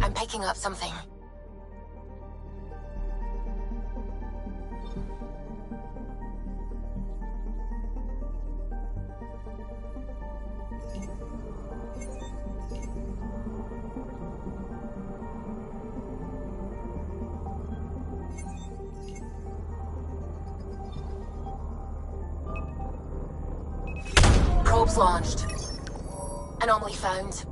I'm picking up something. Probes launched. Anomaly found.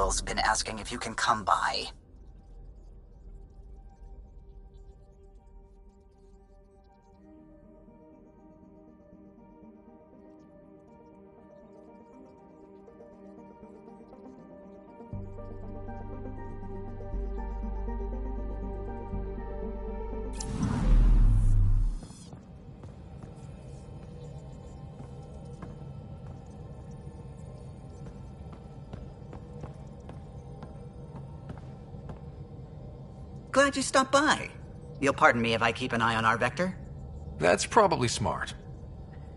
emails been asking if you can come by. Glad you stopped by. You'll pardon me if I keep an eye on our vector? That's probably smart.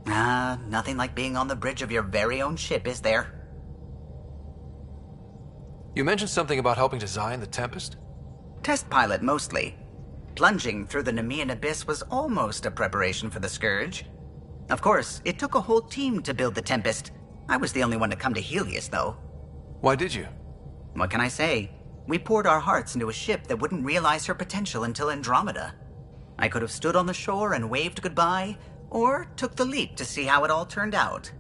Nothing like being on the bridge of your very own ship, is there? You mentioned something about helping design the Tempest? Test pilot, mostly. Plunging through the Nemean abyss was almost a preparation for the Scourge. Of course, it took a whole team to build the Tempest. I was the only one to come to Helios, though. Why did you? What can I say? We poured our hearts into a ship that wouldn't realize her potential until Andromeda. I could have stood on the shore and waved goodbye, or took the leap to see how it all turned out.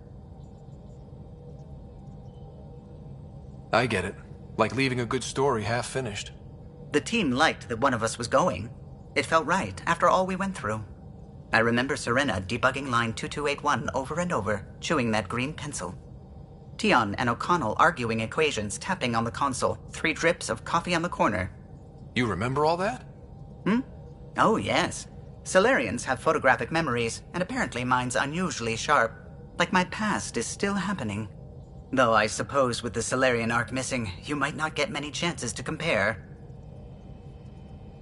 I get it. Like leaving a good story half-finished. The team liked that one of us was going. It felt right after all we went through. I remember Serena debugging line 2281 over and over, chewing that green pencil. Tion and O'Connell arguing equations, tapping on the console, 3 drips of coffee on the corner. You remember all that? Oh, yes. Solarians have photographic memories, and apparently mine's unusually sharp. Like my past is still happening. Though I suppose with the Solarian arc missing, you might not get many chances to compare.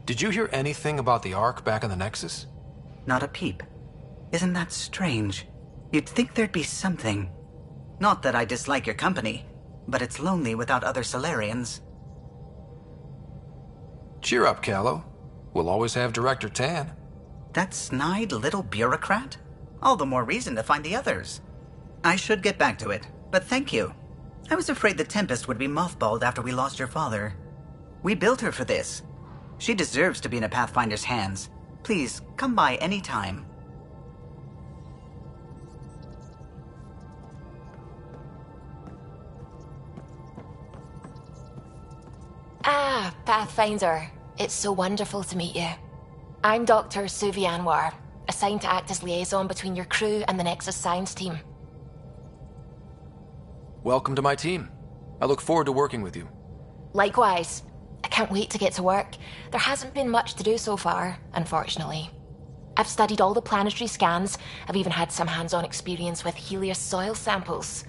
Did you hear anything about the Ark back in the Nexus? Not a peep. Isn't that strange? You'd think there'd be something. Not that I dislike your company, but it's lonely without other Solarians. Cheer up, Callow. We'll always have Director Tan. That snide little bureaucrat? All the more reason to find the others. I should get back to it, but thank you. I was afraid the Tempest would be mothballed after we lost your father. We built her for this. She deserves to be in a Pathfinder's hands. Please, come by any time. Ah, Pathfinder. It's so wonderful to meet you. I'm Dr. Suvi Anwar, assigned to act as liaison between your crew and the Nexus science team. Welcome to my team. I look forward to working with you. Likewise. I can't wait to get to work. There hasn't been much to do so far, unfortunately. I've studied all the planetary scans. I've even had some hands-on experience with Helios soil samples.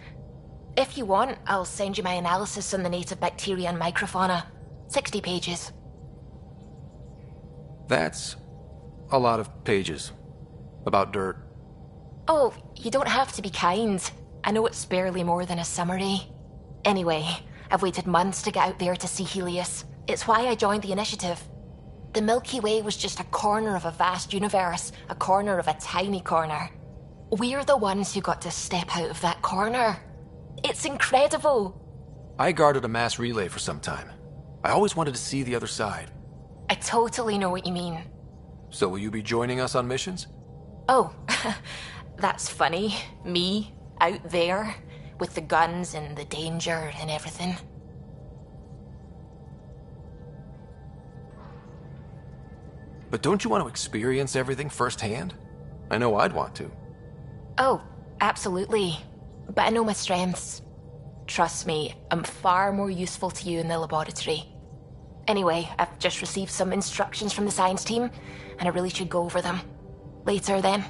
If you want, I'll send you my analysis on the native bacteria and microfauna. 60 pages. That's a lot of pages. About dirt. Oh, you don't have to be kind. I know it's barely more than a summary. Anyway, I've waited months to get out there to see Helios. It's why I joined the initiative. The Milky Way was just a corner of a vast universe, a corner of a tiny corner. We're the ones who got to step out of that corner. It's incredible. I guarded a mass relay for some time. I always wanted to see the other side. I totally know what you mean. So will you be joining us on missions? Oh, that's funny. Me, out there, with the guns and the danger and everything. But don't you want to experience everything firsthand? I know I'd want to. Oh, absolutely. But I know my strengths. Trust me, I'm far more useful to you in the laboratory. Anyway, I've just received some instructions from the science team, and I really should go over them. Later, then.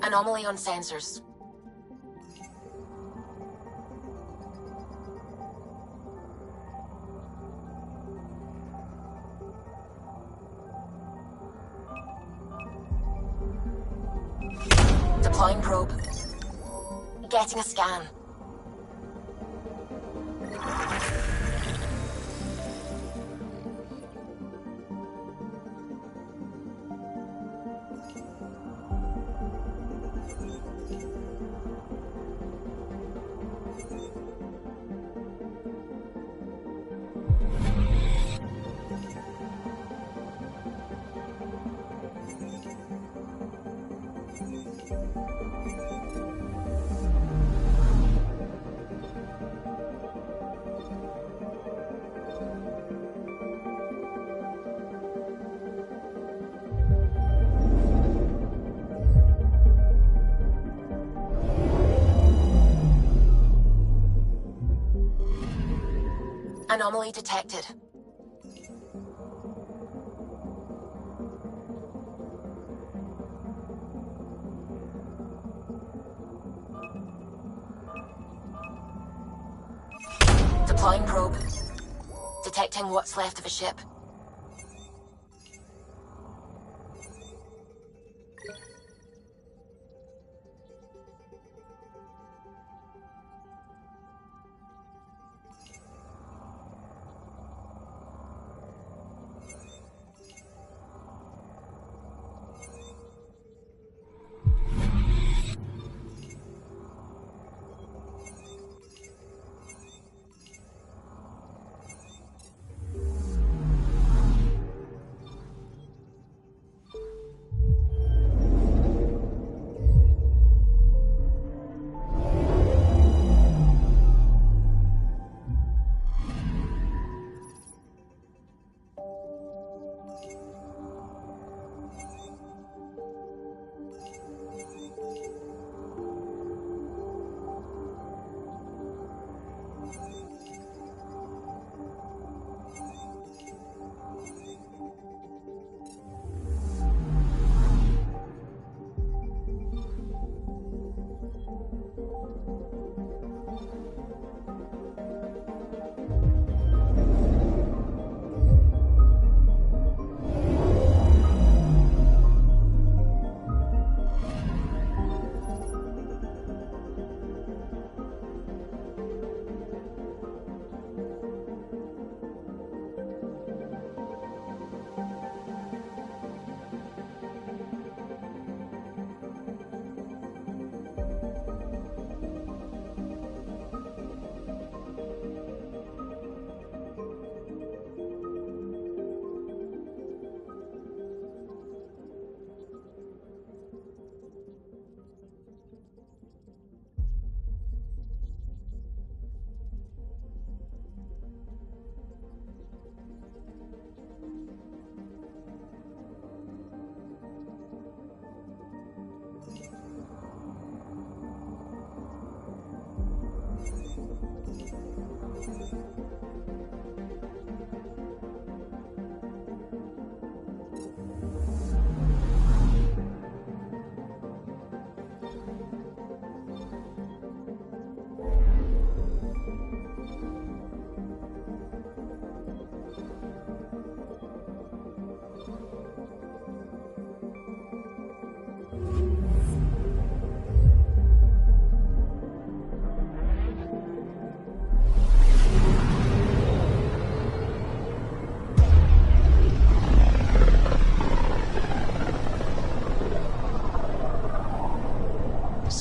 Anomaly on sensors. Deploying probe. Getting a scan. Anomaly detected. Deploying probe. Detecting what's left of a ship.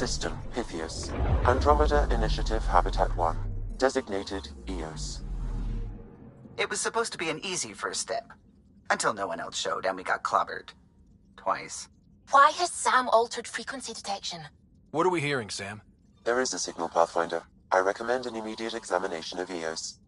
System, Pythias. Andromeda Initiative Habitat 1. Designated EOS. It was supposed to be an easy first step. Until no one else showed and we got clobbered. Twice. Why has Sam altered frequency detection? What are we hearing, Sam? There is a signal, Pathfinder. I recommend an immediate examination of EOS.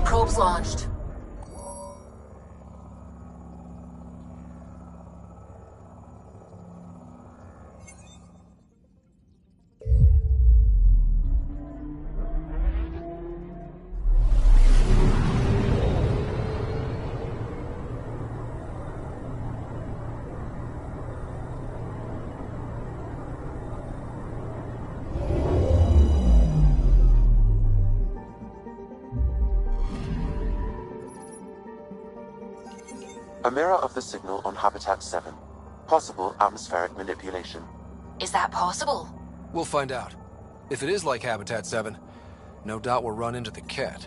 Probes launched. A mirror of the signal on Habitat 7. Possible atmospheric manipulation. Is that possible? We'll find out. If it is like Habitat 7, no doubt we'll run into the cat.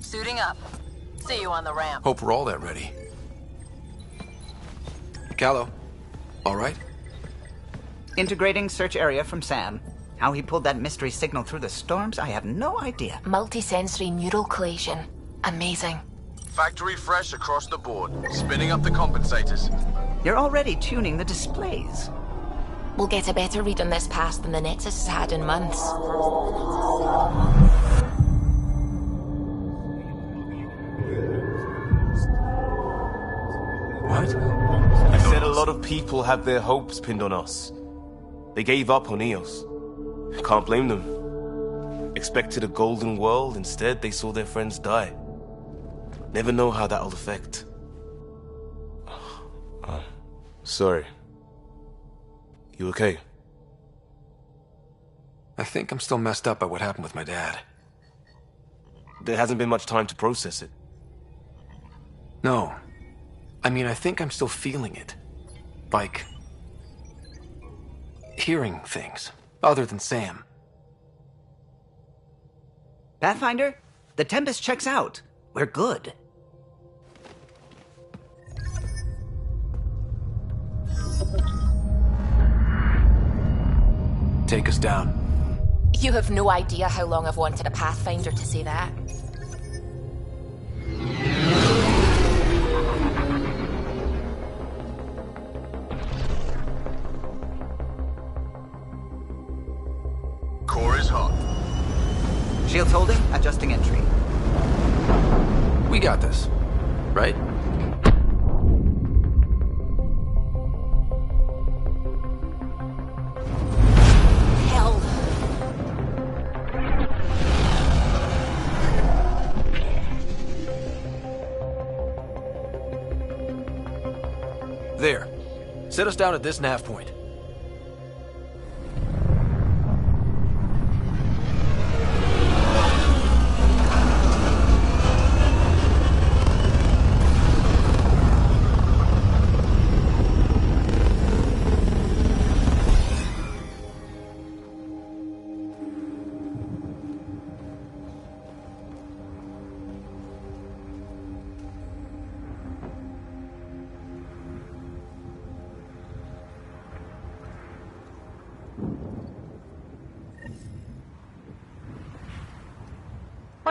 Suiting up. See you on the ramp. Hope we're all that ready. Callow, all right? Integrating search area from Sam. How he pulled that mystery signal through the storms, I have no idea. Multisensory neural collation. Amazing. Factory fresh across the board. Spinning up the compensators. You're already tuning the displays. We'll get a better read on this pass than the Nexus has had in months. What? I said a lot of people have their hopes pinned on us. They gave up on EOS. Can't blame them. Expected a golden world, instead they saw their friends die. Never know how that'll affect. Sorry. You okay? I think I'm still messed up by what happened with my dad. There hasn't been much time to process it. No. I mean, I think I'm still feeling it. Like... hearing things, other than Sam. Pathfinder, the Tempest checks out. We're good. Take us down. You have no idea how long I've wanted a Pathfinder to say that. Core is hot. Shields holding, adjusting entry. We got this, right? Set us down at this nav point.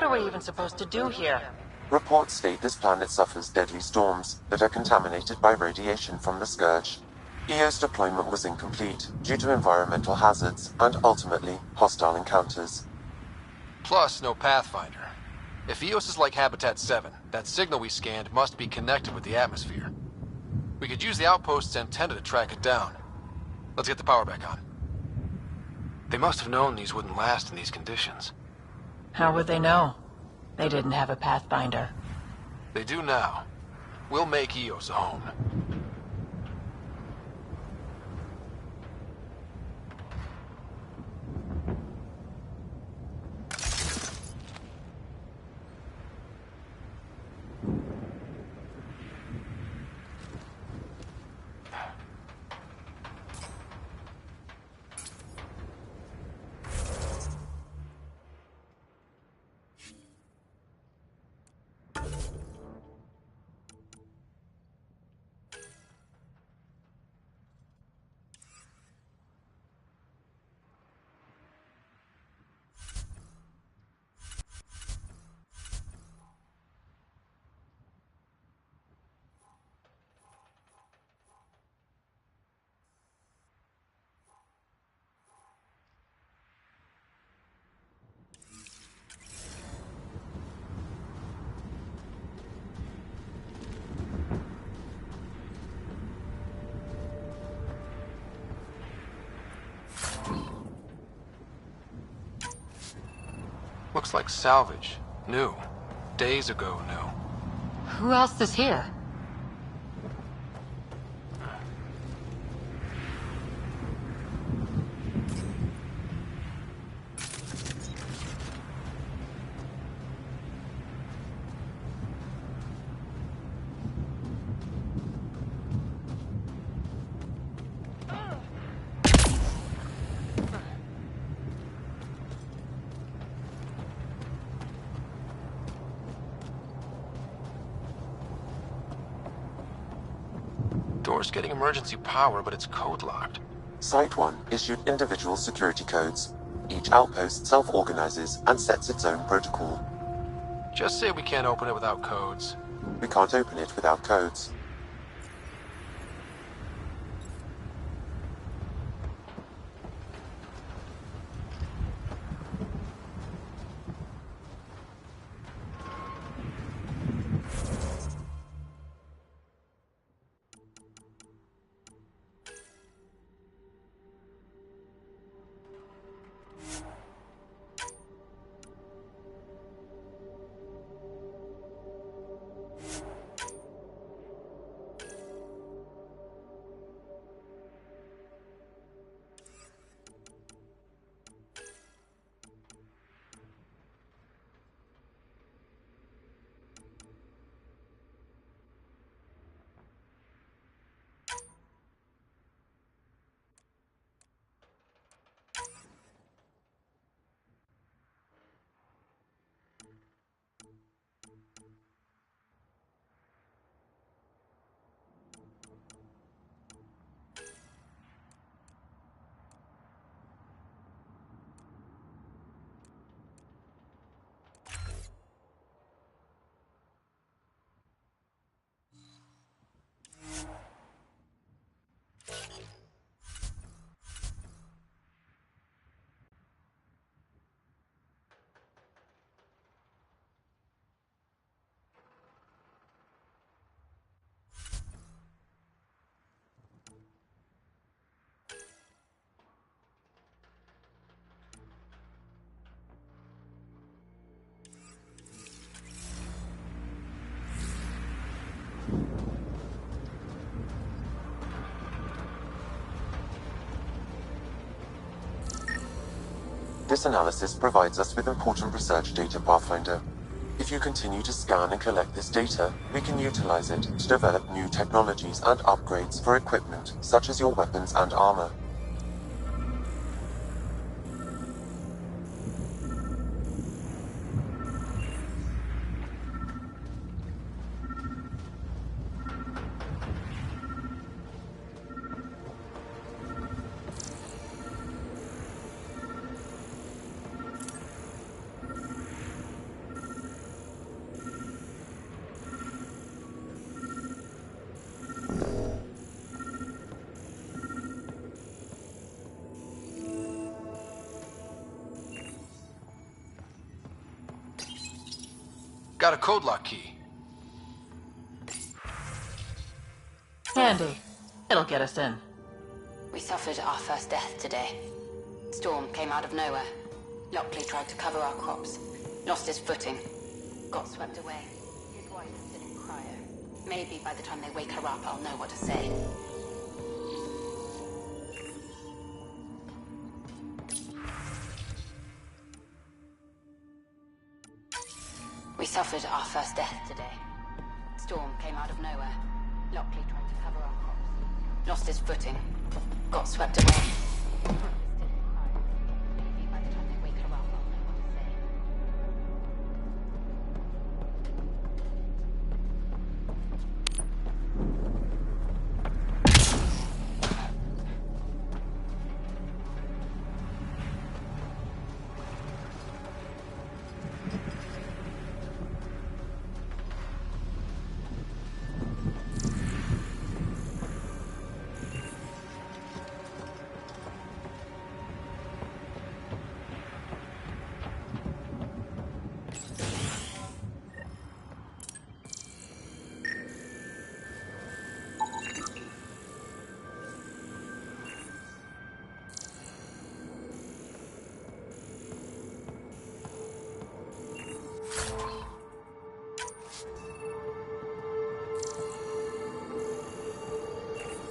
What are we even supposed to do here? Reports state this planet suffers deadly storms that are contaminated by radiation from the Scourge. EO's deployment was incomplete due to environmental hazards and ultimately hostile encounters. Plus, no Pathfinder. If EOS is like Habitat 7, that signal we scanned must be connected with the atmosphere. We could use the outpost's antenna to track it down. Let's get the power back on. They must have known these wouldn't last in these conditions. How would they know? They didn't have a Pathfinder. They do now. We'll make EOS a home. Looks like salvage. New. Days ago new. Who else is here? Door's getting emergency power, but it's code locked. Site 1 issued individual security codes. Each outpost self-organizes and sets its own protocol. Just say we can't open it without codes. We can't open it without codes. This analysis provides us with important research data, Pathfinder. If you continue to scan and collect this data, we can utilize it to develop new technologies and upgrades for equipment, such as your weapons and armor. Got a code lock key. Handy. It'll get us in. We suffered our first death today. Storm came out of nowhere. Lockley tried to cover our crops. Lost his footing. Got swept away. His wife is still in cryo. Maybe by the time they wake her up, I'll know what to say. We suffered our first death today. Storm came out of nowhere. Lockley tried to cover our crops. Lost his footing. Got swept away. Maybe by the time they wake her up, I'll know what to say.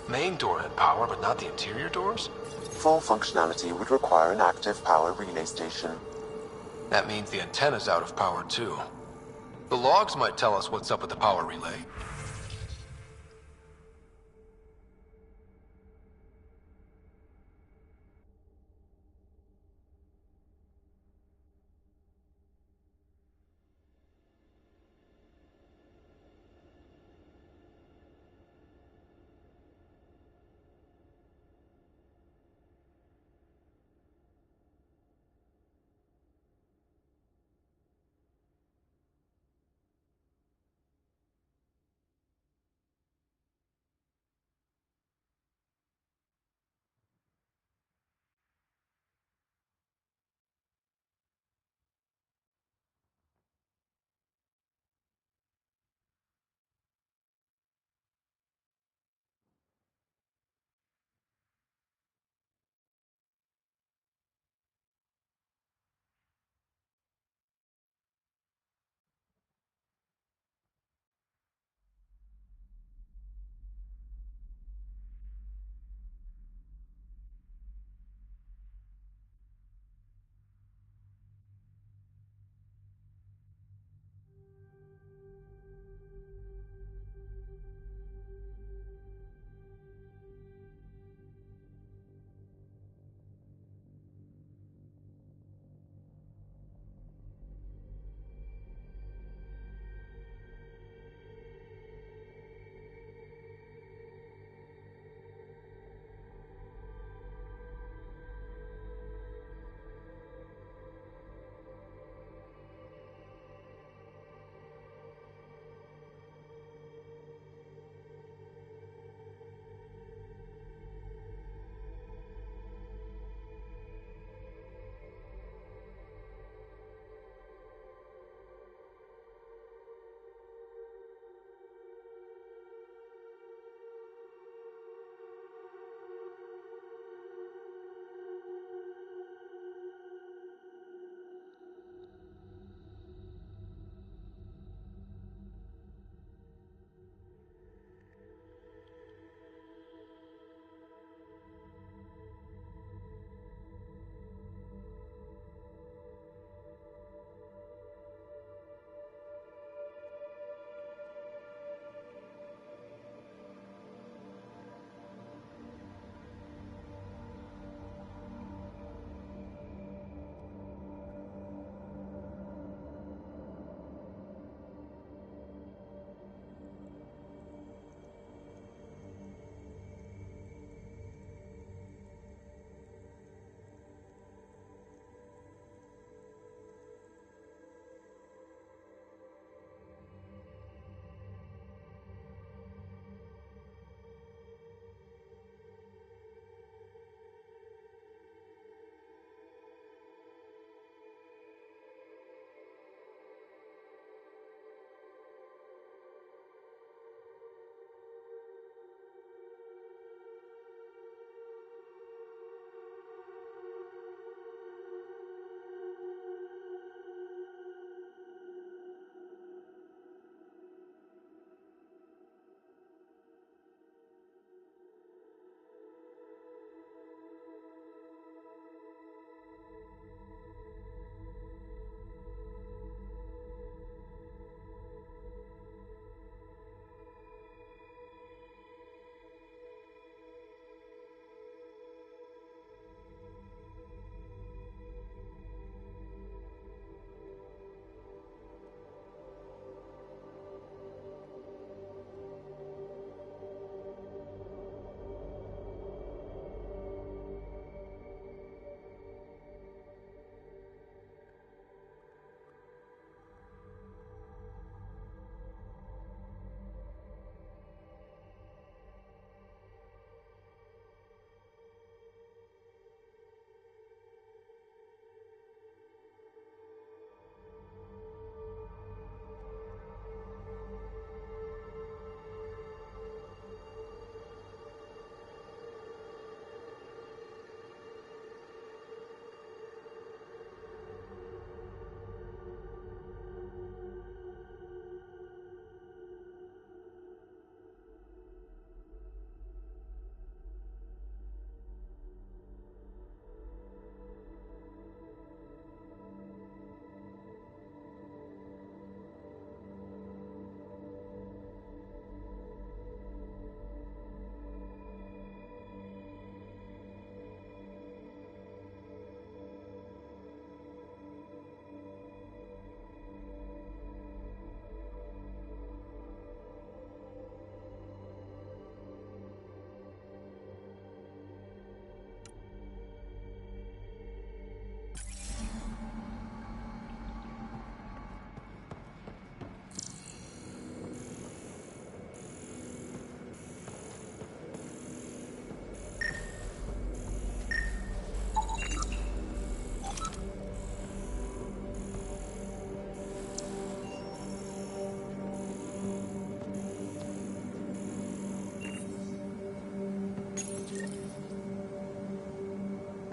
Main door had power, but not the interior doors? Full functionality would require an active power relay station. That means the antenna's out of power too. The logs might tell us what's up with the power relay.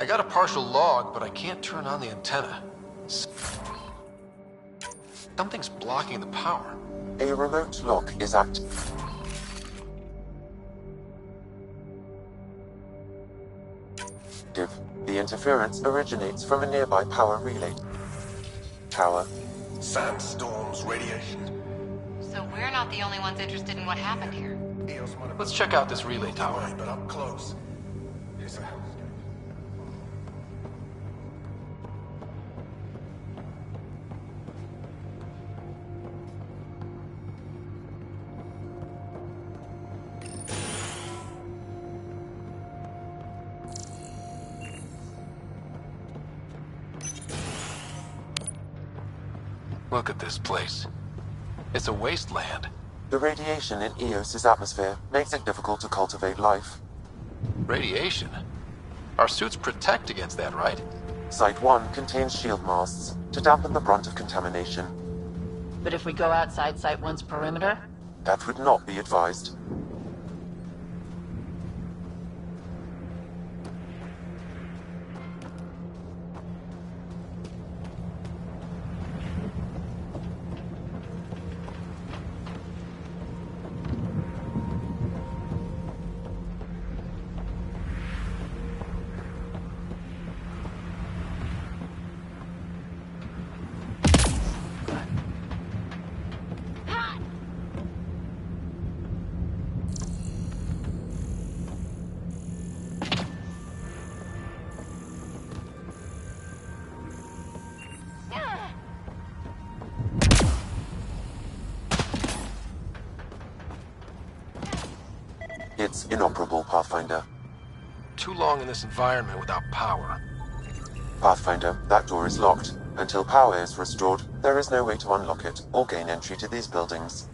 I got a partial log, but I can't turn on the antenna. Something's blocking the power. A remote lock is active. The interference originates from a nearby power relay tower. Sandstorms, radiation. So we're not the only ones interested in what happened here. Let's check out this relay tower. Right, but up close. Yes, sir. Look at this place. It's a wasteland. The radiation in Eos's atmosphere makes it difficult to cultivate life. Radiation? Our suits protect against that, right? Site 1 contains shield masts to dampen the brunt of contamination. But if we go outside Site 1's perimeter? That would not be advised. It's inoperable, Pathfinder. Too long in this environment without power. Pathfinder, that door is locked. Until power is restored, there is no way to unlock it or gain entry to these buildings.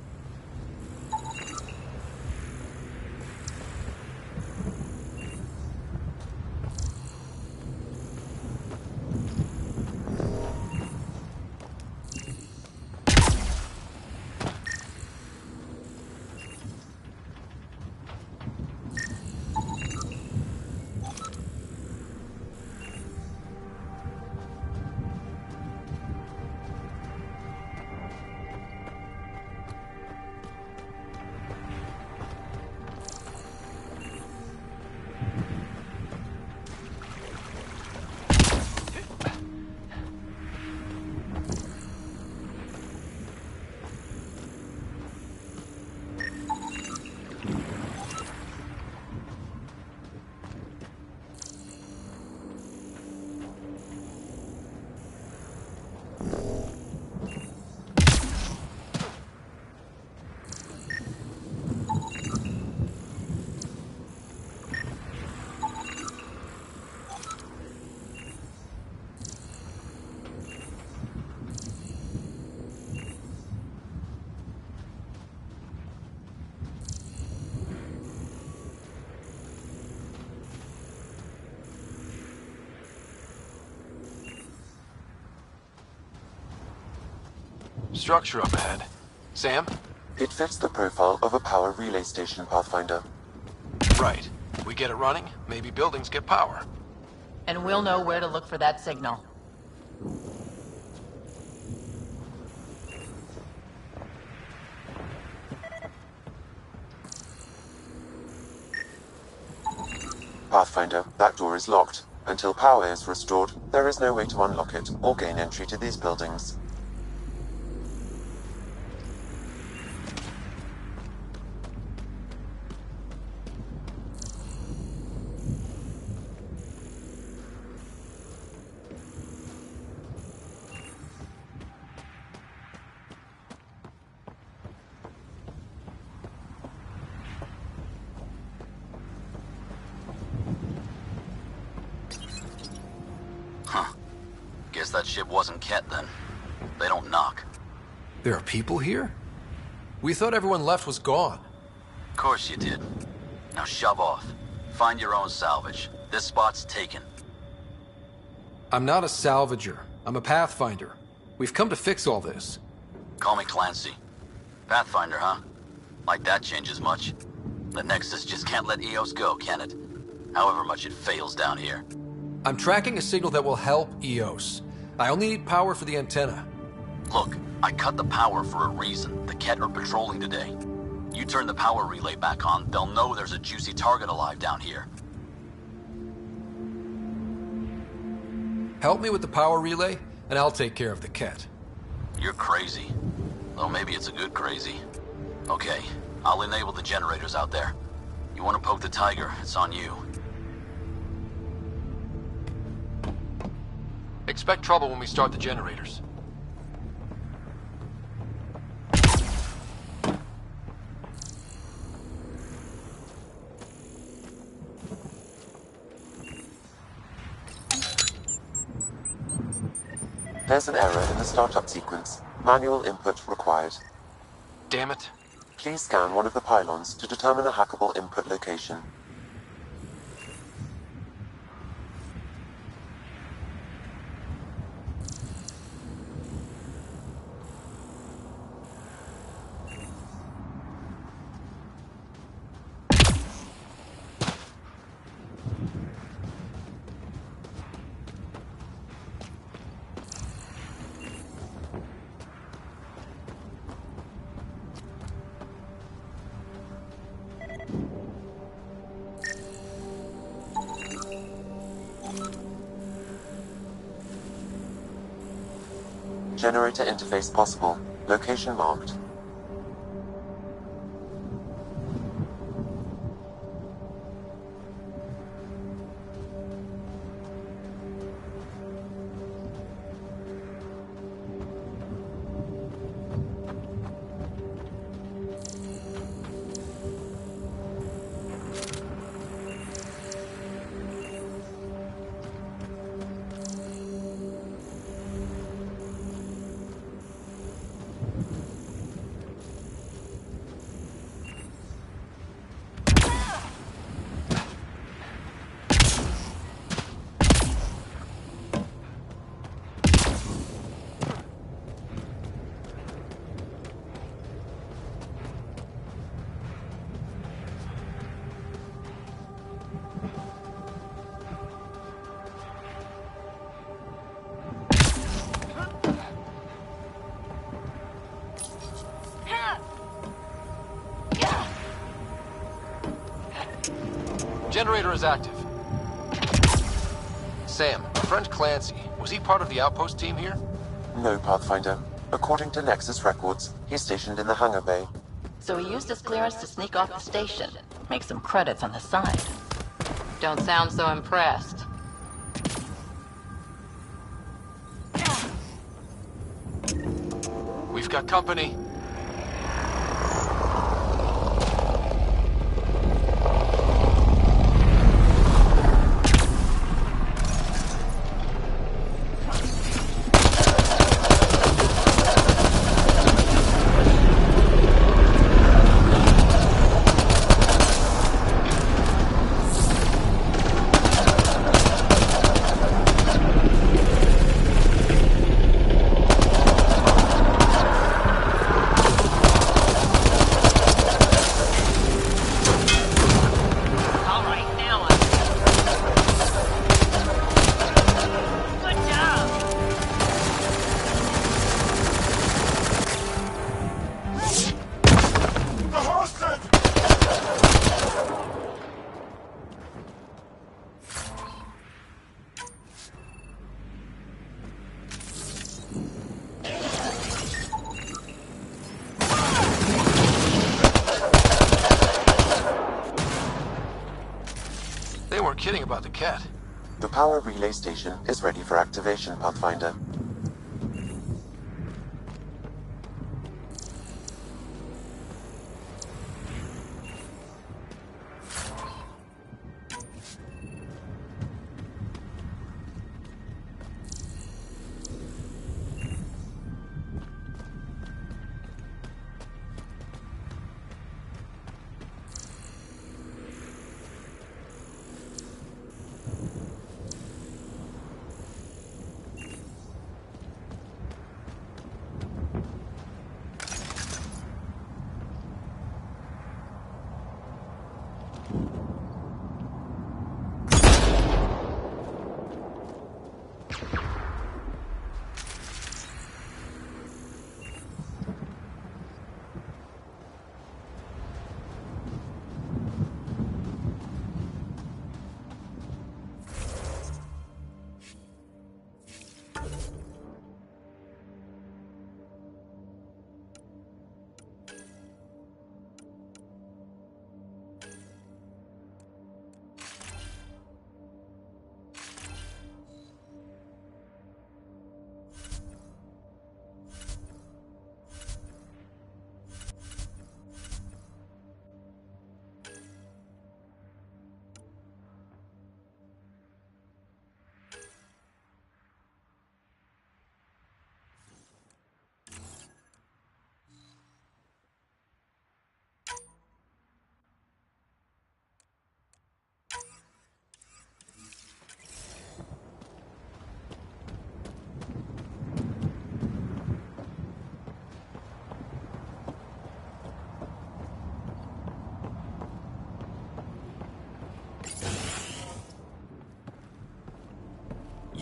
Structure up ahead. Sam? It fits the profile of a power relay station, Pathfinder. Right. We get it running, maybe buildings get power. And we'll know where to look for that signal. Pathfinder, that door is locked. Until power is restored, there is no way to unlock it or gain entry to these buildings. Guess that ship wasn't Ket then. They don't knock. There are people here? We thought everyone left was gone. Of course you did. Now shove off. Find your own salvage. This spot's taken. I'm not a salvager. I'm a pathfinder. We've come to fix all this. Call me Clancy. Pathfinder, huh? Like that changes much. The Nexus just can't let Eos go, can it? However much it fails down here. I'm tracking a signal that will help EOS. I only need power for the antenna. Look, I cut the power for a reason. The Ket are patrolling today. You turn the power relay back on, they'll know there's a juicy target alive down here. Help me with the power relay, and I'll take care of the Ket. You're crazy. Well, maybe it's a good crazy. Okay, I'll enable the generators out there. You want to poke the tiger, it's on you. Expect trouble when we start the generators. There's an error in the startup sequence. Manual input required. Damn it. Please scan one of the pylons to determine a hackable input location. Generator interface possible. Location marked. Generator is active. Sam, our friend Clancy, was he part of the outpost team here? No, Pathfinder. According to Nexus records, he's stationed in the hangar bay. So he used his clearance to sneak off the station. Make some credits on the side. Don't sound so impressed. We've got company. They weren't kidding about the Ket. The power relay station is ready for activation, Pathfinder.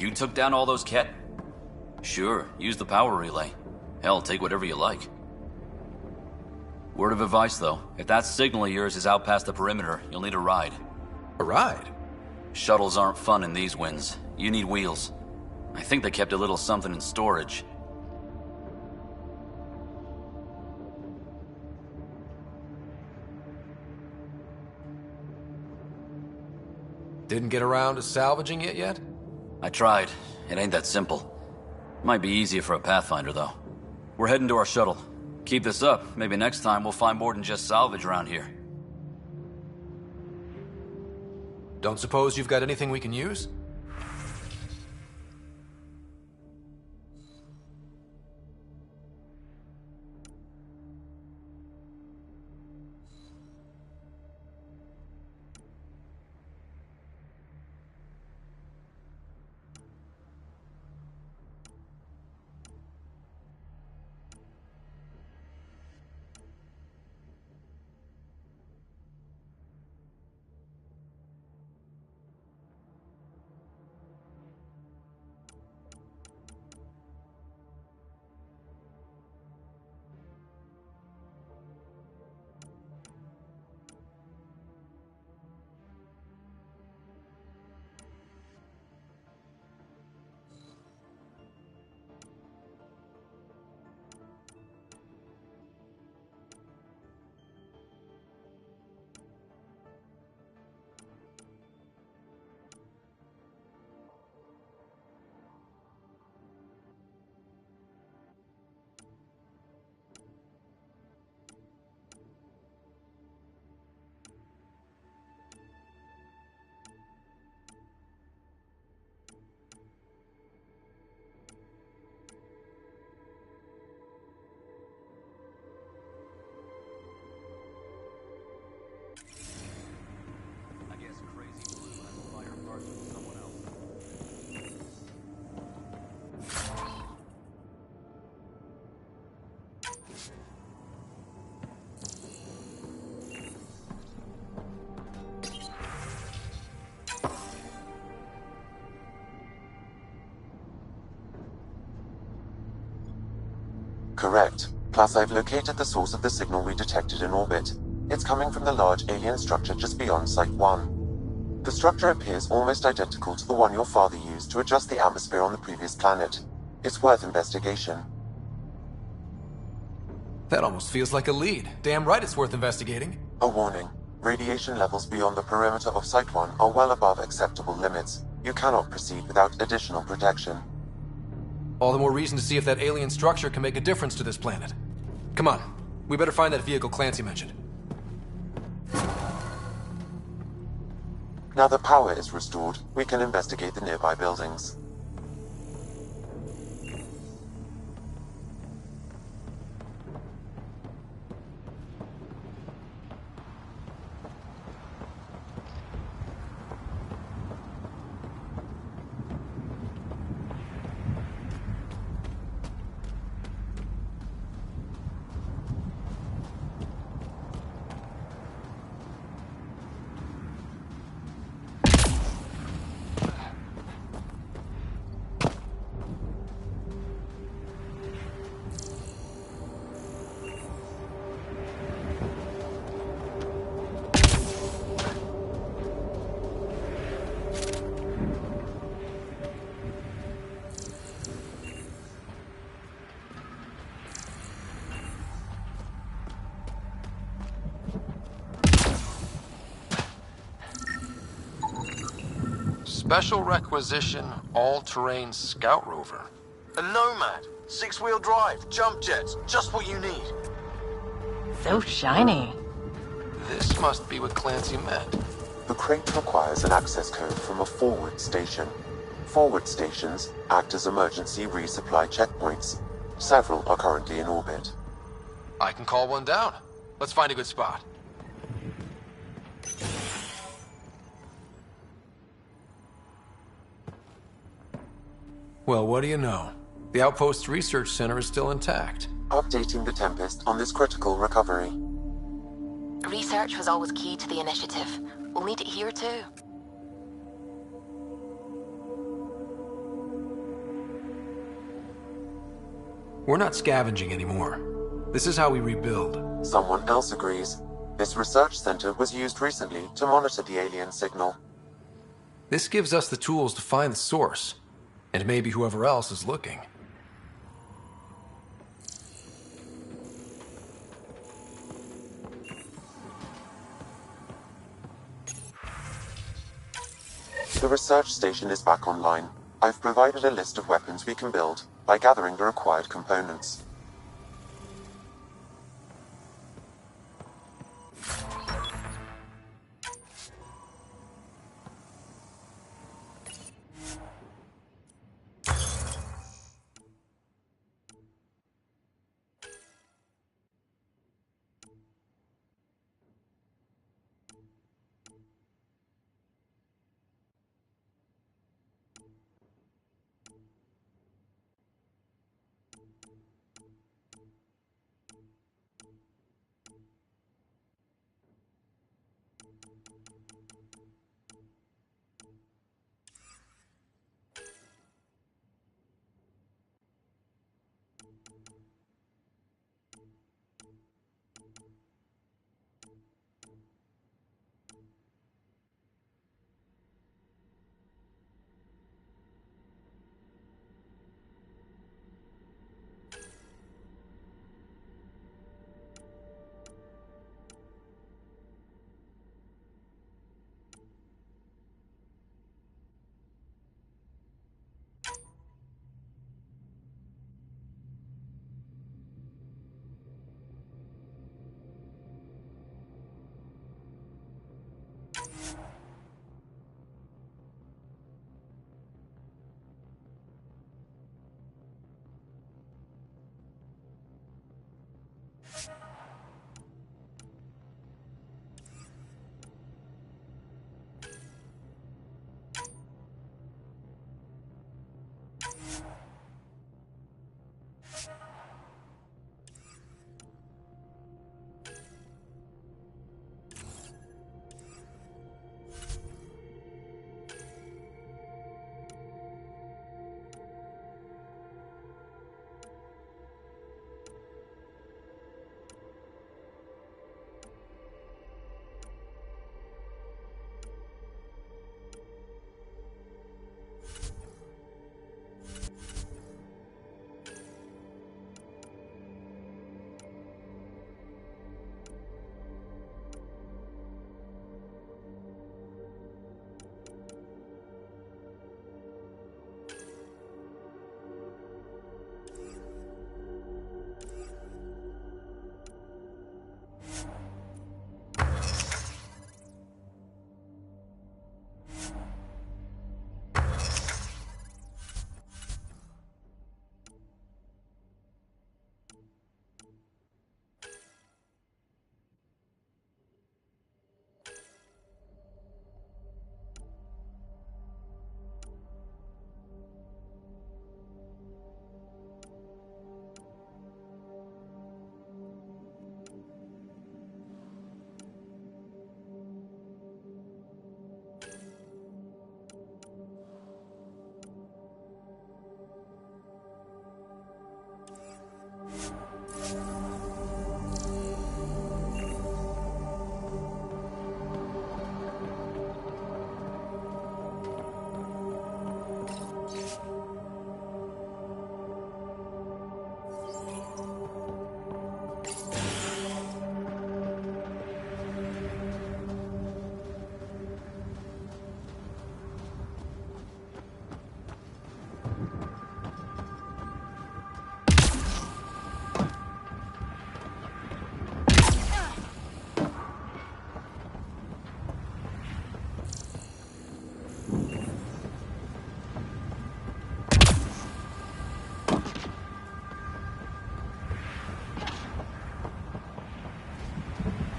You took down all those cat... Sure, use the power relay. Hell, take whatever you like. Word of advice, though. If that signal of yours is out past the perimeter, you'll need a ride. A ride? Shuttles aren't fun in these winds. You need wheels. I think they kept a little something in storage. Didn't get around to salvaging it yet? I tried. It ain't that simple. Might be easier for a Pathfinder, though. We're heading to our shuttle. Keep this up. Maybe next time we'll find more than just salvage around here. Don't suppose you've got anything we can use? Correct. Plus, I've located the source of the signal we detected in orbit. It's coming from the large alien structure just beyond Site 1. The structure appears almost identical to the one your father used to adjust the atmosphere on the previous planet. It's worth investigation. That almost feels like a lead. Damn right it's worth investigating. A warning. Radiation levels beyond the perimeter of Site 1 are well above acceptable limits. You cannot proceed without additional protection. All the more reason to see if that alien structure can make a difference to this planet. Come on, we better find that vehicle Clancy mentioned. Now that power is restored, we can investigate the nearby buildings. Special requisition, all-terrain scout rover. A Nomad, 6-wheel drive, jump jets, just what you need. So shiny. This must be what Clancy meant. The crate requires an access code from a forward station. Forward stations act as emergency resupply checkpoints. Several are currently in orbit. I can call one down. Let's find a good spot. Well, what do you know? The Outpost's research center is still intact. Updating the Tempest on this critical recovery. Research was always key to the initiative. We'll need it here too. We're not scavenging anymore. This is how we rebuild. Someone else agrees. This research center was used recently to monitor the alien signal. This gives us the tools to find the source, and maybe whoever else is looking. The research station is back online. I've provided a list of weapons we can build by gathering the required components.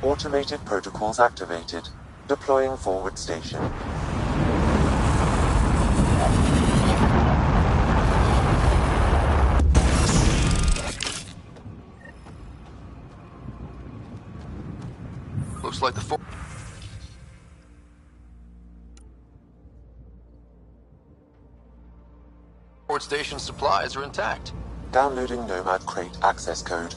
Automated protocols activated. Deploying forward station. Looks like the forward station supplies are intact. Downloading Nomad Crate access code.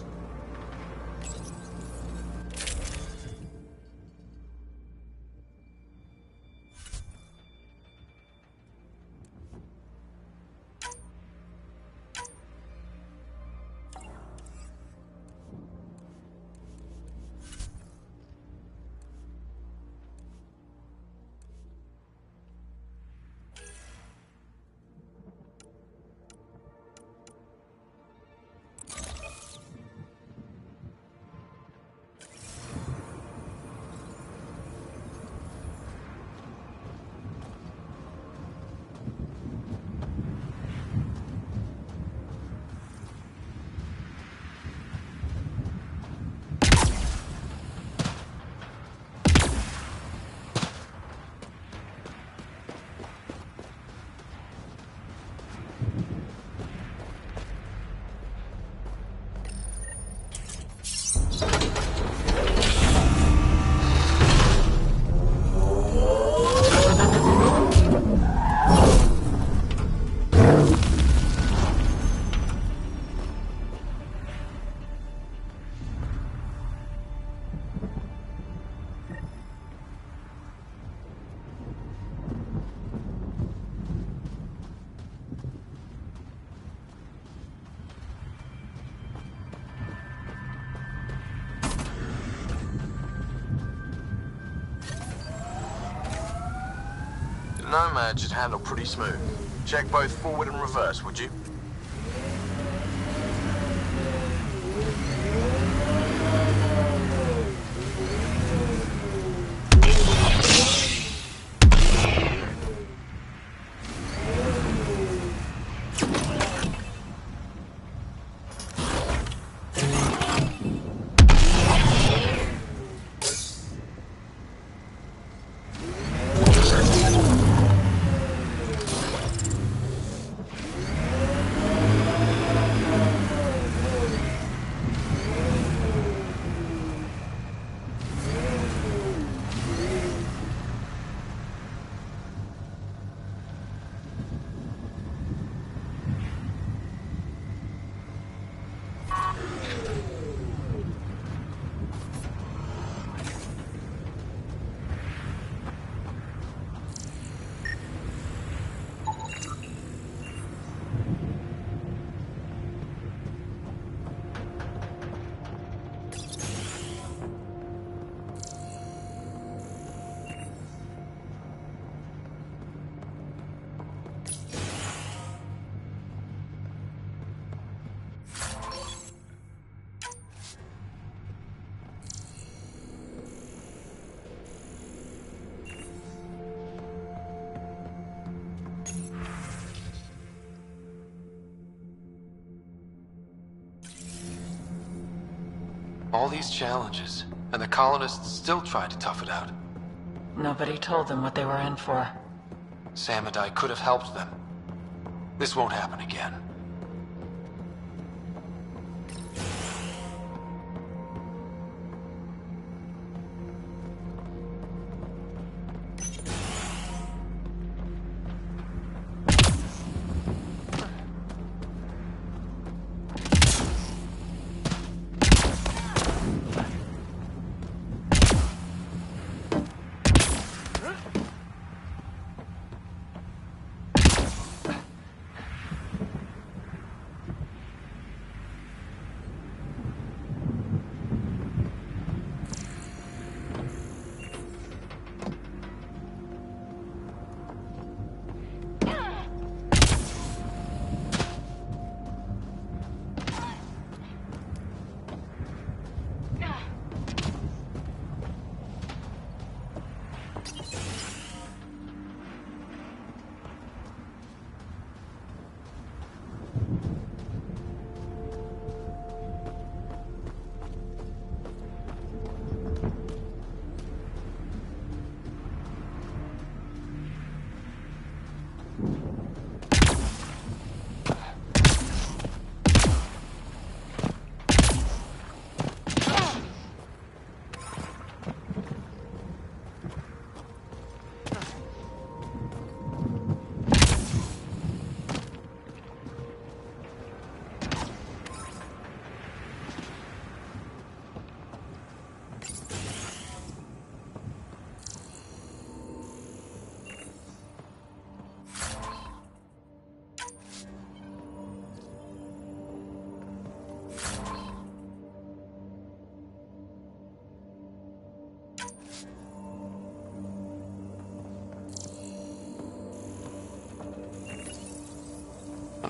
Nomad should handle pretty smooth. Check both forward and reverse, would you? All these challenges, and the colonists still tried to tough it out. Nobody told them what they were in for. Sam and I could have helped them. This won't happen again.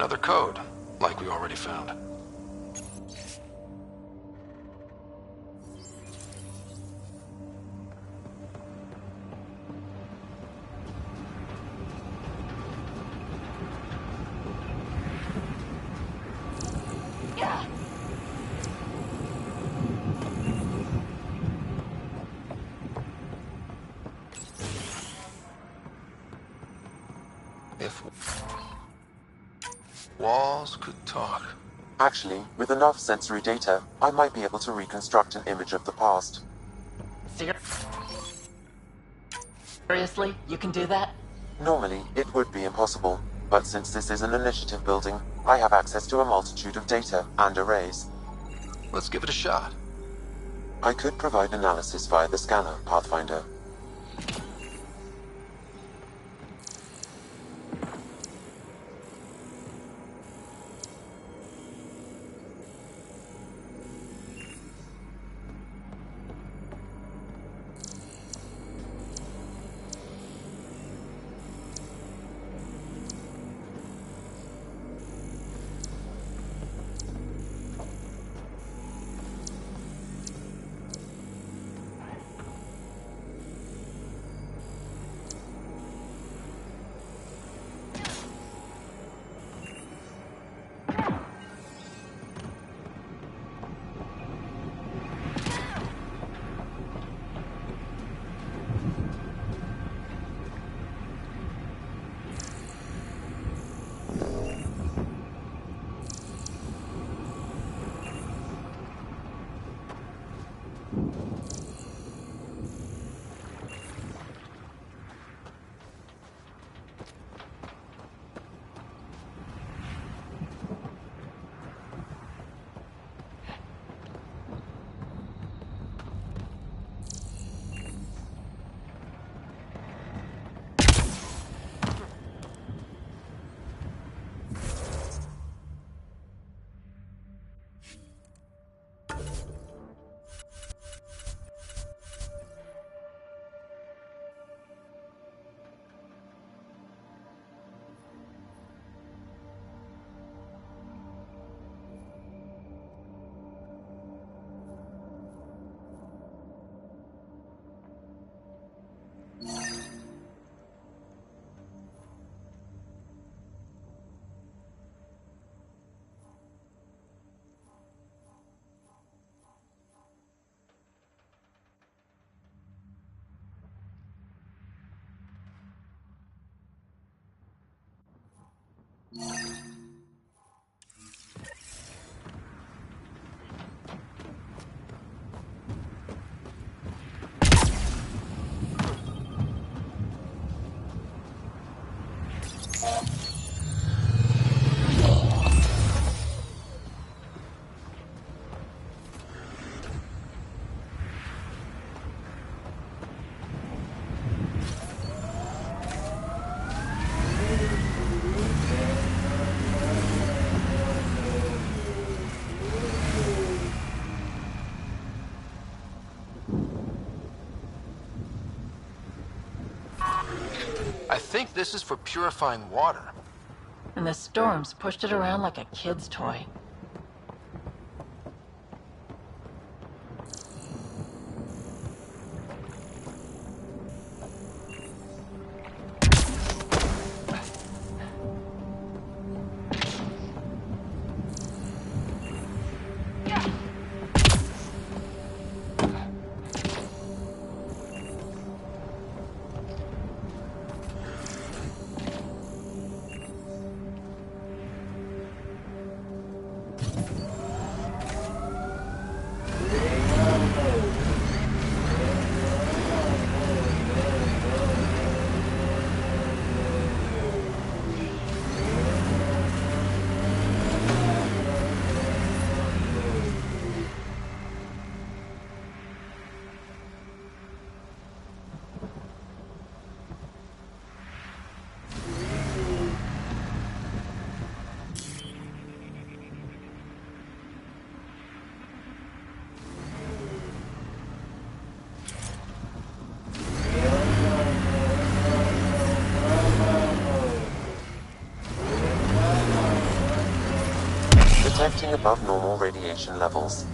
another code, like we already found. If walls could talk. Actually, with enough sensory data, I might be able to reconstruct an image of the past. Seriously? You can do that? Normally, it would be impossible, but since this is an initiative building, I have access to a multitude of data and arrays. Let's give it a shot. I could provide analysis via the scanner, Pathfinder. I think this is for purifying water. And the storms pushed it around like a kid's toy. Detecting above normal radiation levels.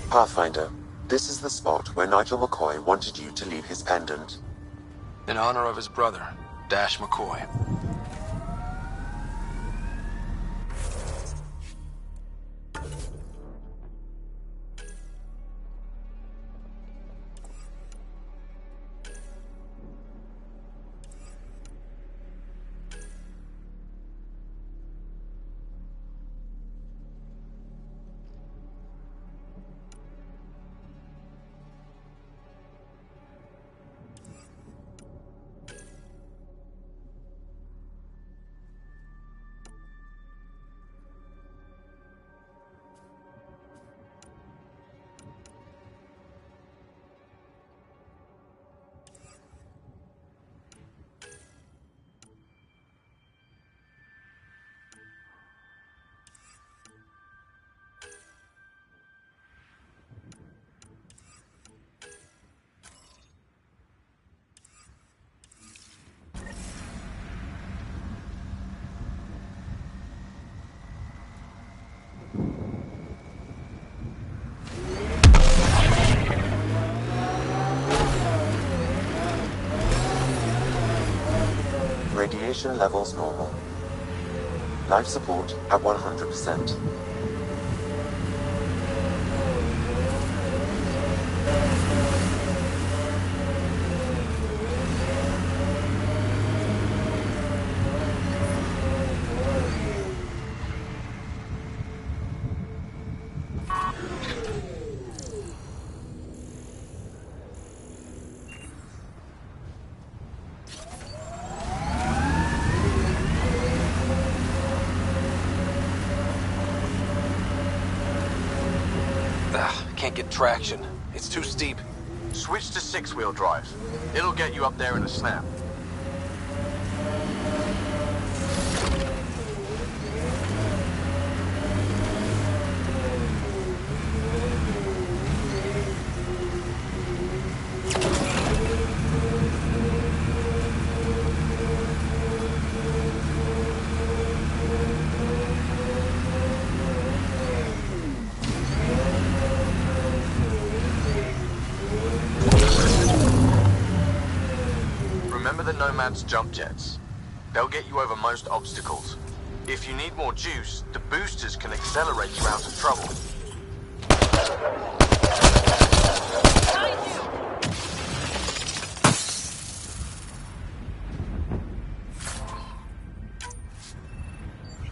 Pathfinder, this is the spot where Nigel McCoy wanted you to leave his pendant. In honor of his brother, Dash McCoy. Radiation levels normal. Life support at 100%. Can't get traction. It's too steep. Switch to six-wheel drive. It'll get you up there in a snap. Remember the Nomad's jump jets. They'll get you over most obstacles. If you need more juice, the boosters can accelerate you out of trouble.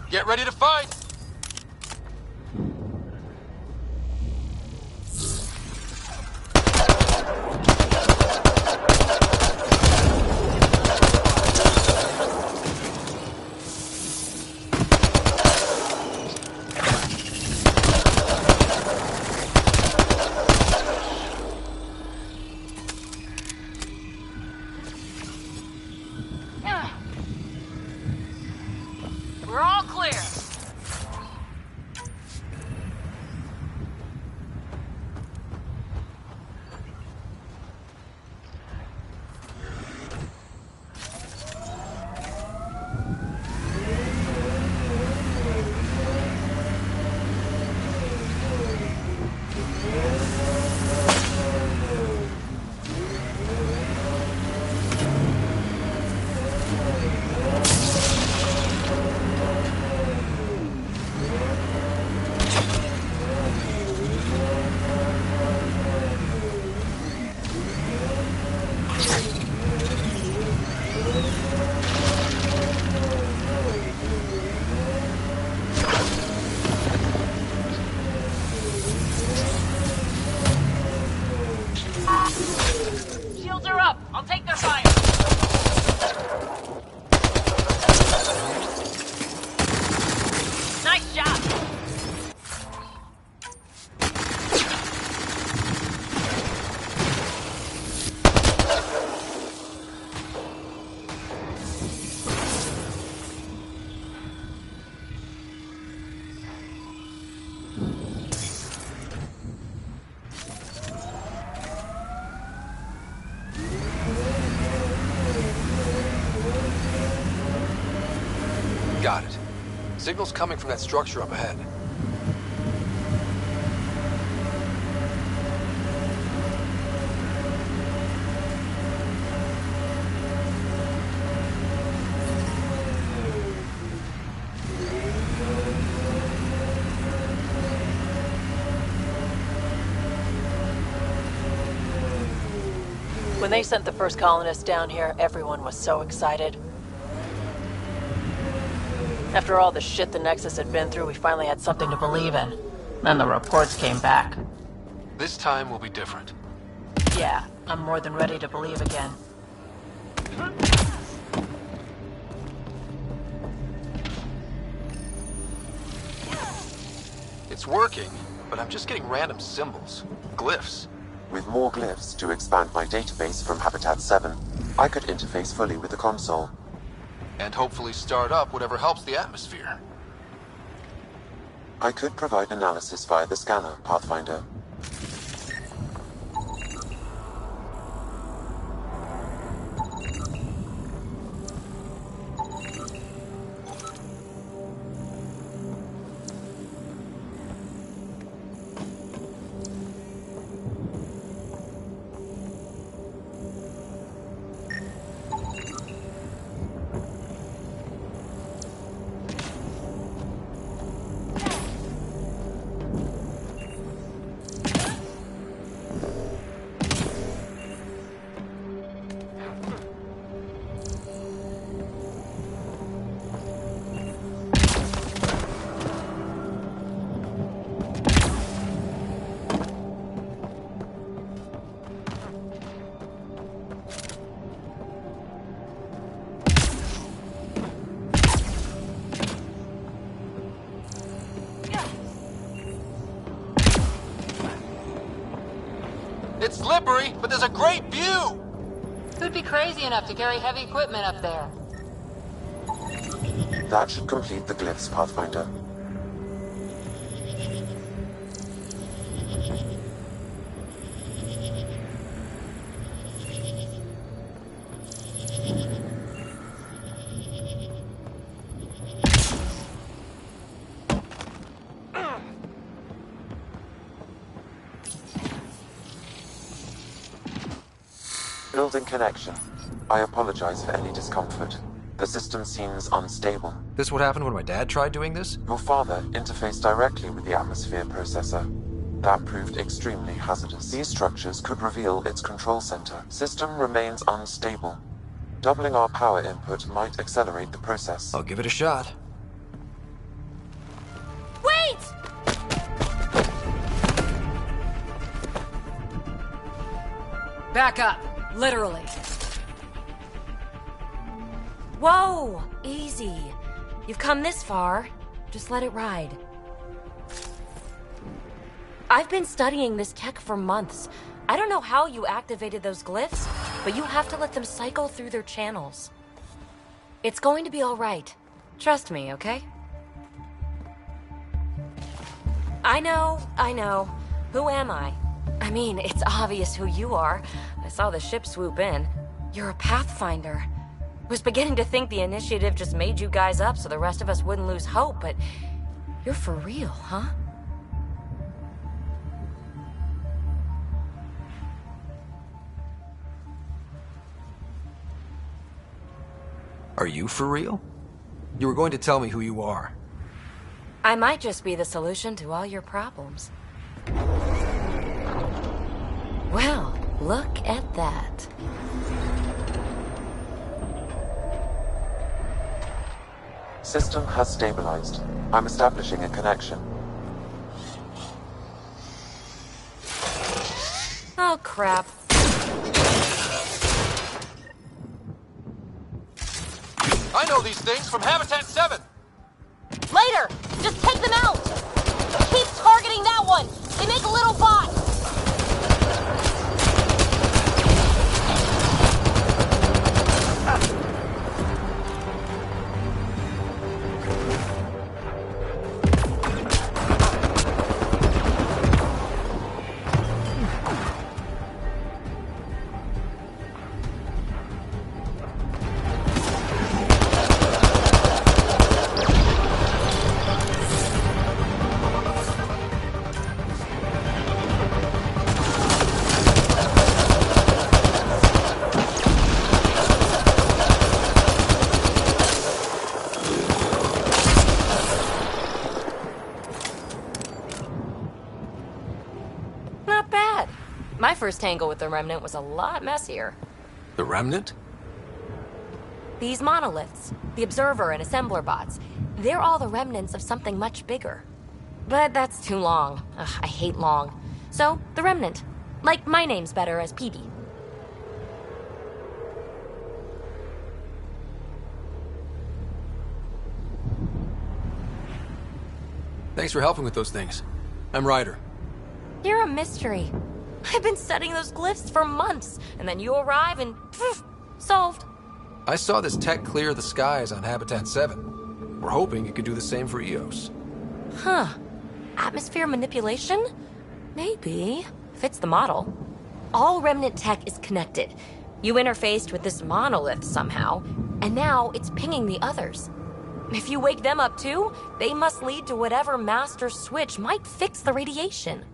Get ready to fight! Shields are up. I'll take their fire. Nice job. Got it. Signal's coming from that structure up ahead. When they sent the first colonists down here, everyone was so excited. After all the shit the Nexus had been through, we finally had something to believe in. Then the reports came back. This time will be different. Yeah, I'm more than ready to believe again. It's working, but I'm just getting random symbols. Glyphs. With more glyphs to expand my database from Habitat 7, I could interface fully with the console. And hopefully start up whatever helps the atmosphere. I could provide analysis via the scanner, Pathfinder. It's slippery, but there's a great view! Who'd be crazy enough to carry heavy equipment up there? That should complete the glyphs, Pathfinder. Building connection. I apologize for any discomfort. The system seems unstable. This what happened when my dad tried doing this? Your father interfaced directly with the atmosphere processor. That proved extremely hazardous. These structures could reveal its control center. System remains unstable. Doubling our power input might accelerate the process. I'll give it a shot. Wait! Back up. Literally. Whoa! Easy. You've come this far. Just let it ride. I've been studying this tech for months. I don't know how you activated those glyphs, but you have to let them cycle through their channels. It's going to be all right. Trust me, okay? I know. Who am I? I mean, it's obvious who you are. I saw the ship swoop in. You're a Pathfinder. Was beginning to think the initiative just made you guys up so the rest of us wouldn't lose hope, but you're for real, huh? Are you for real? You were going to tell me who you are. I might just be the solution to all your problems. Well, look at that. System has stabilized. I'm establishing a connection. Oh, crap. know these things from Habitat 7! Later! Just take them out! Keep targeting that one! They make a little bot! My first tangle with the Remnant was a lot messier. The Remnant? These monoliths, the Observer and Assembler bots, they're all the remnants of something much bigger. But that's too long. Ugh, I hate long. So, the Remnant. Like my name's better as PB. Thanks for helping with those things. I'm Ryder. You're a mystery. I've been studying those glyphs for months, and then you arrive and poof, solved. I saw this tech clear the skies on Habitat 7. We're hoping it could do the same for EOS. Huh. Atmosphere manipulation? Maybe. Fits the model. All Remnant tech is connected. You interfaced with this monolith somehow, and now it's pinging the others. If you wake them up too, they must lead to whatever master switch might fix the radiation.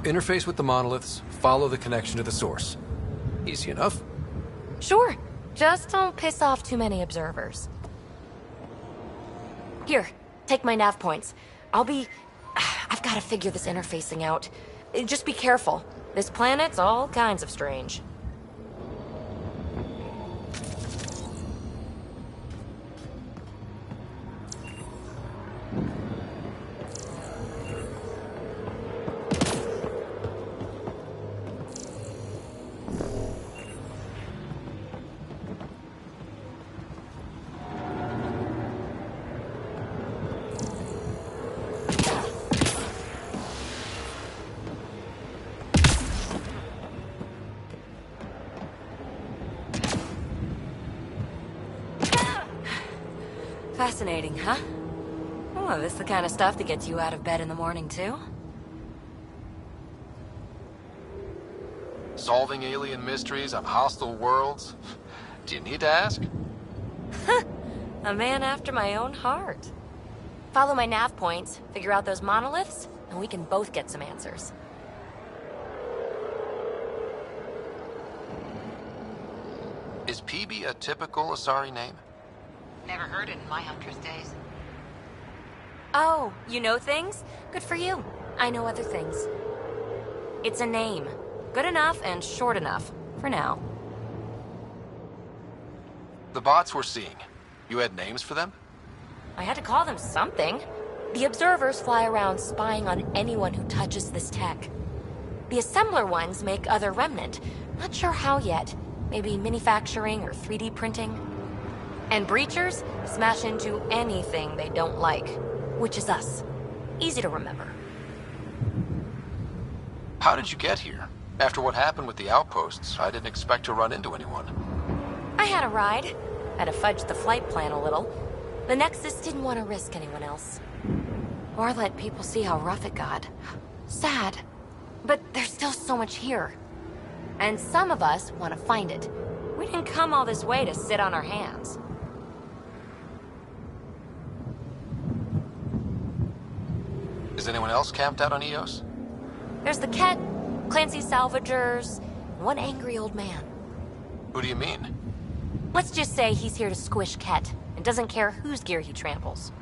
Interface with the monoliths, follow the connection to the source. Easy enough. Sure. Just don't piss off too many observers. Here, take my nav points. I've got to figure this interfacing out. Just be careful. This planet's all kinds of strange. Fascinating, huh? Oh, this is the kind of stuff that gets you out of bed in the morning, too? Solving alien mysteries on hostile worlds? Do you need to ask? A man after my own heart. Follow my nav points, figure out those monoliths, and we can both get some answers. Is PB a typical Asari name? Never heard it in my Huntress days. Oh, you know things? Good for you. I know other things. It's a name. Good enough and short enough. For now. The bots we're seeing. You had names for them? I had to call them something. The observers fly around spying on anyone who touches this tech. The assembler ones make other Remnant. Not sure how yet. Maybe manufacturing or 3D printing. And breachers smash into anything they don't like, which is us. Easy to remember. How did you get here? After what happened with the outposts, I didn't expect to run into anyone. I had a ride. Had to fudge the flight plan a little. The Nexus didn't want to risk anyone else. Or let people see how rough it got. Sad. But there's still so much here. And some of us want to find it. We didn't come all this way to sit on our hands. Is anyone else camped out on EOS? There's the Ket, Clancy Salvagers, one angry old man. Who do you mean? Let's just say he's here to squish Ket, and doesn't care whose gear he tramples.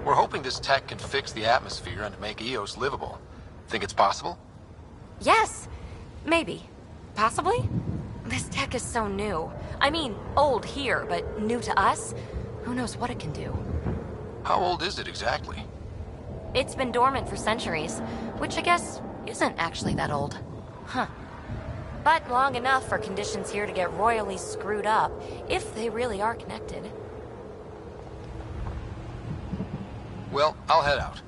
We're hoping this tech can fix the atmosphere and make EOS livable. Think it's possible? Yes. Maybe. Possibly? This tech is so new. I mean, old here, but new to us? Who knows what it can do? How old is it exactly? It's been dormant for centuries, which I guess isn't actually that old. Huh. But long enough for conditions here to get royally screwed up, if they really are connected. Well, I'll head out.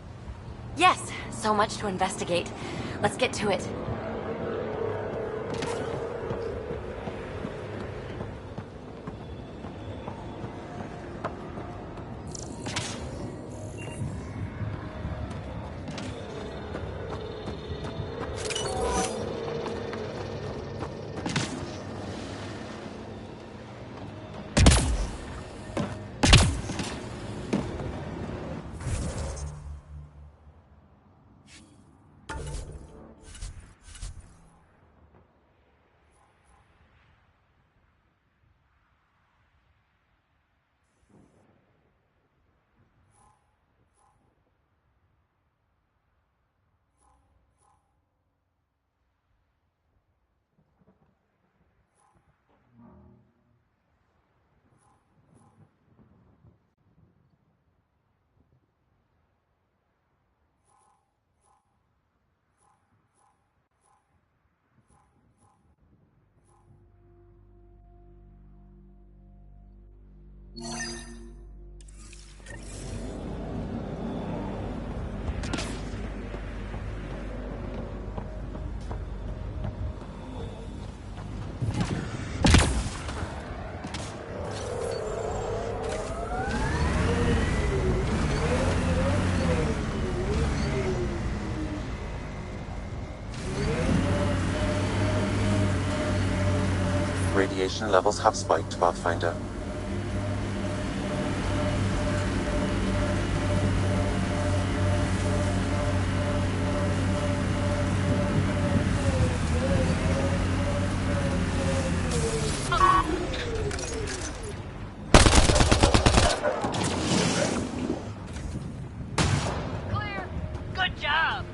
Yes, so much to investigate. Let's get to it. Radiation levels have spiked, Pathfinder. Clear! Good job!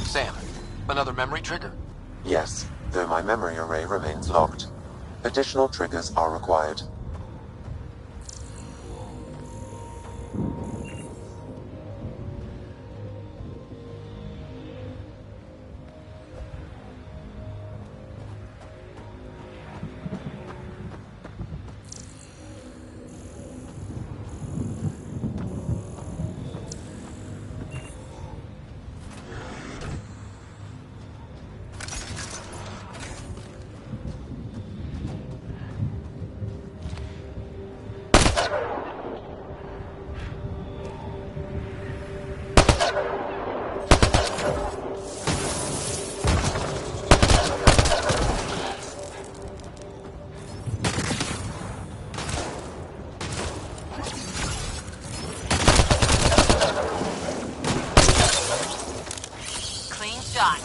Sam, another memory trigger? Yes, though my memory array remains locked. Additional triggers are required. Clean shot.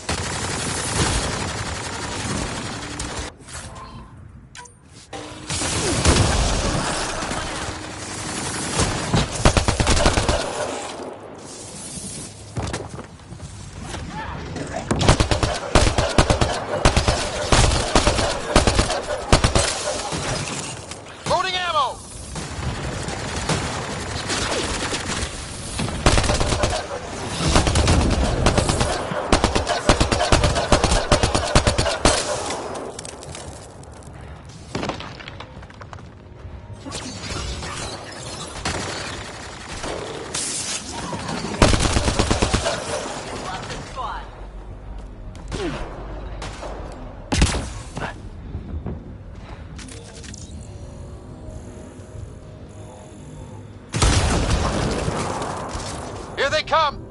Loading ammo! Here they come!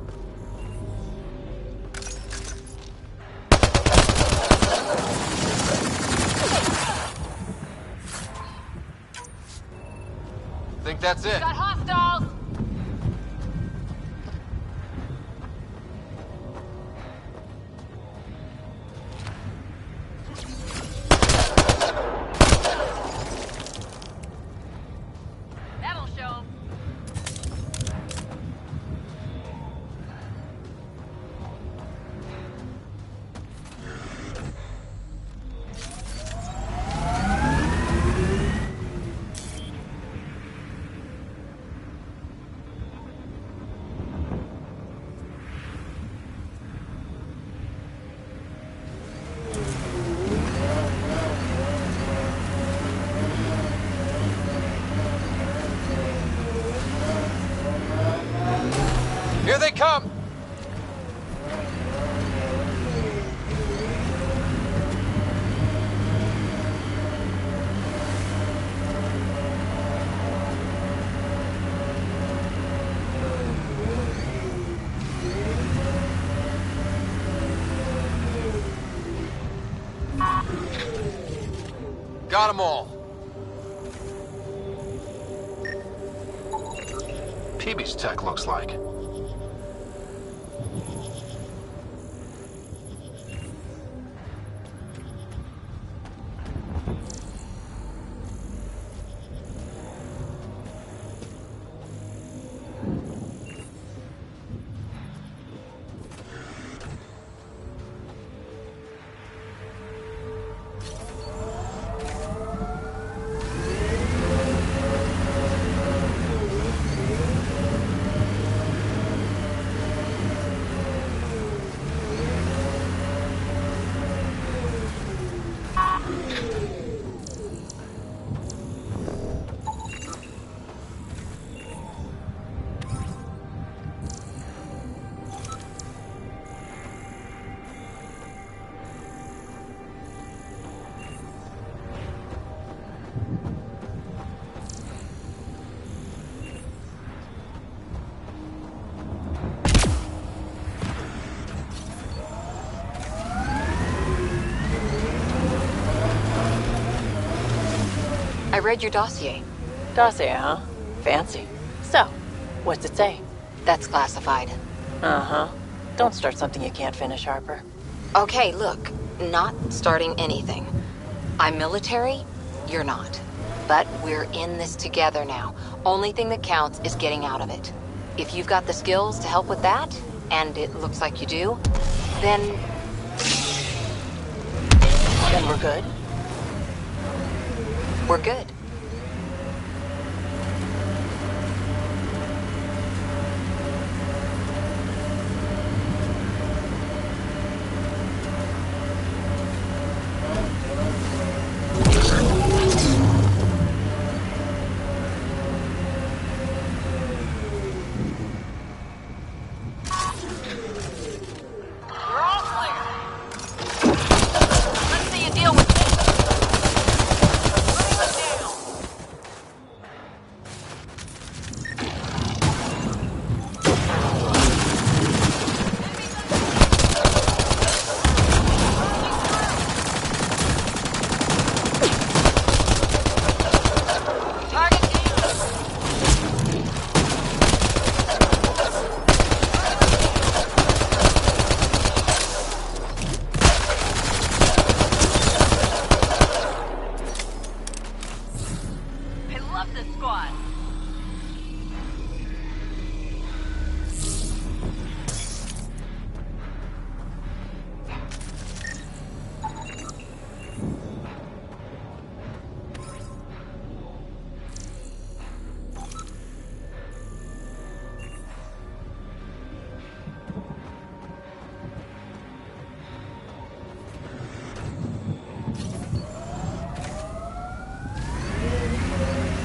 Think that's it. Got hostiles! That'll show 'em. Here they come! Got them all. PB's tech looks like. I read your dossier. Dossier, huh? Fancy. So, what's it say? That's classified. Uh-huh. Don't start something you can't finish, Harper. Okay, look. Not starting anything. I'm military, you're not. But we're in this together now. Only thing that counts is getting out of it. If you've got the skills to help with that, and it looks like you do, then we're good? We're good.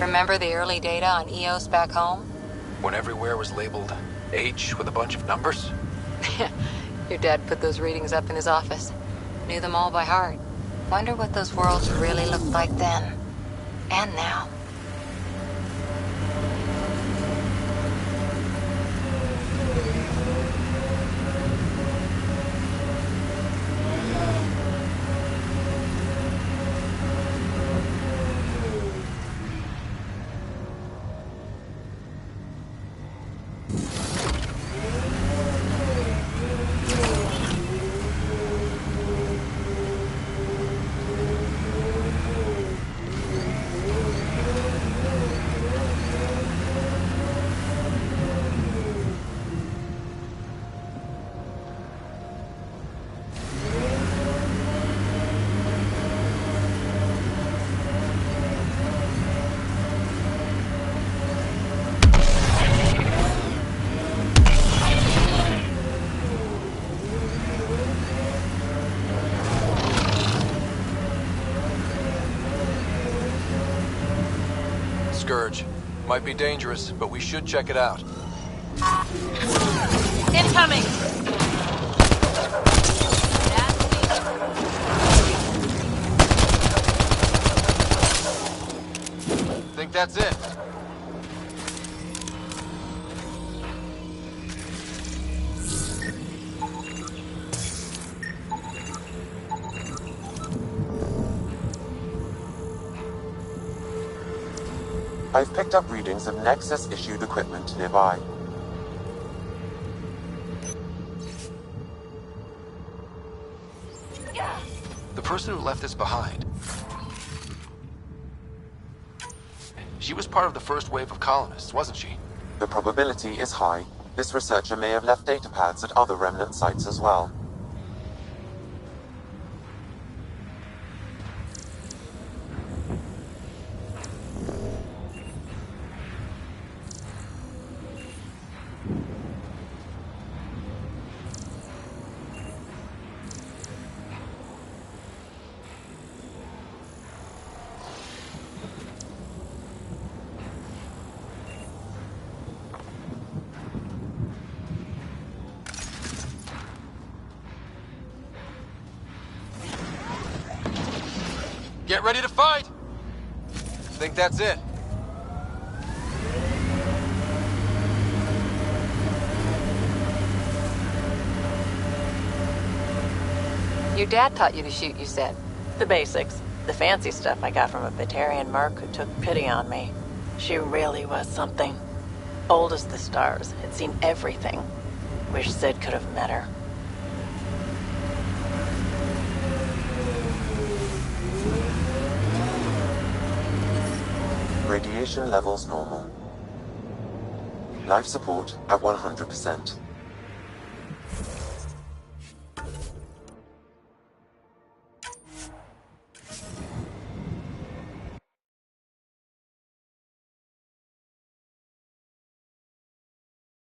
Remember the early data on EOS back home? When everywhere was labeled H with a bunch of numbers? Your dad put those readings up in his office. Knew them all by heart. Wonder what those worlds really looked like then. And now. Scourge. Might be dangerous, but we should check it out. Incoming! Think that's it. I've picked up readings of Nexus-issued equipment nearby. The person who left this behind. She was part of the first wave of colonists, wasn't she? The probability is high. This researcher may have left datapads at other remnant sites as well. Get ready to fight! Think that's it. Your dad taught you to shoot, you said. The basics. The fancy stuff I got from a Batarian merc who took pity on me. She really was something. Old as the stars, had seen everything. Wish Sid could have met her. Radiation levels normal. Life support at 100%.